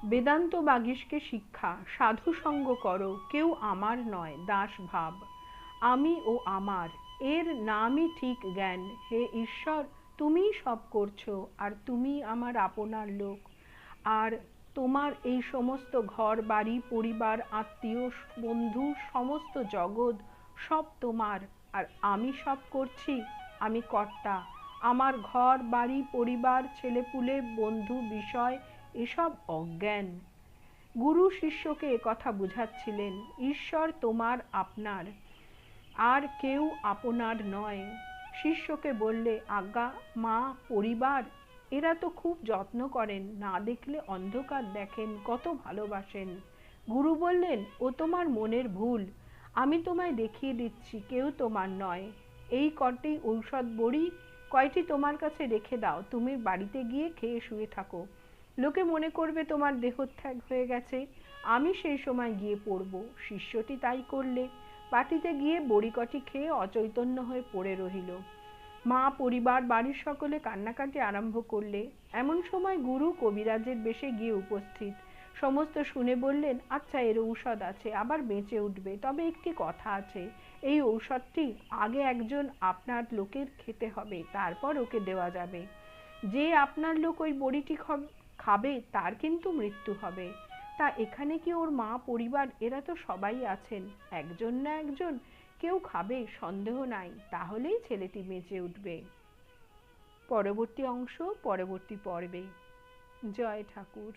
বেদান্ত বাগীশকে শিক্ষা, সাধু সঙ্গ করো, কেউ আমার নয়, দাস ভাব। আমি ও আমার, এর নামই ঠিক জ্ঞান। হে ঈশ্বর, তুমিই সব করছো, আর তুমি আমার আপনার লোক। আর তোমার এই সমস্ত ঘর বাড়ি পরিবার আত্মীয় বন্ধু সমস্ত জগৎ সব তোমার, আর আমি সব করছি, আমি কর্তা। আমার ঘর বাড়ি পরিবার ছেলেপুলে বন্ধু বিষয় এসব অজ্ঞান। গুরু শিষ্যকে একথা বুঝাচ্ছিলেন, ঈশ্বর তোমার আপনার, আর কেউ আপনার নয়। শিষ্যকে বললে, আজ্ঞা মা পরিবার এরা তো খুব যত্ন করেন, না দেখলে অন্ধকার দেখেন, কত ভালোবাসেন। গুরু বললেন, ও তোমার মনের ভুল, আমি তোমায় দেখিয়ে দিচ্ছি কেউ তোমার নয়। এই কটি ঔষধ বড়ি কয়টি তোমার কাছে রেখে দাও, তুমি বাড়িতে গিয়ে খেয়ে শুয়ে থাকো। লোকে মনে করবে তোমার দেহত্যাগ হয়ে গেছে, আমি সেই সময় গিয়ে পড়ব। শিষ্যটি তাই করলে, বাটিতে গিয়ে বড়ি কটি খেয়ে অচৈতন্য হয়ে পড়ে রহিল। মা পরিবার বাড়ির সকলে কান্নাকাটি আরম্ভ করলে। এমন সময় গুরু কবিরাজের বেশে গিয়ে উপস্থিত। সমস্ত শুনে বললেন, আচ্ছা এর ঔষধ আছে, আবার বেঁচে উঠবে, তবে একটি কথা আছে, এই ঔষধটি আগে একজন আপনার লোকের খেতে হবে, তারপর ওকে দেওয়া যাবে। যে আপনার লোক ওই বড়িটি খাবে তার কিন্তু মৃত্যু হবে। তা এখানে কি ওর মা পরিবার এরা তো সবাই আছেন, একজন না একজন কেউ খাবে, সন্দেহ নাই, তাহলেই ছেলেটি বেঁচে উঠবে। পরবর্তী অংশ পরবর্তী পর্বে। জয় ঠাকুর।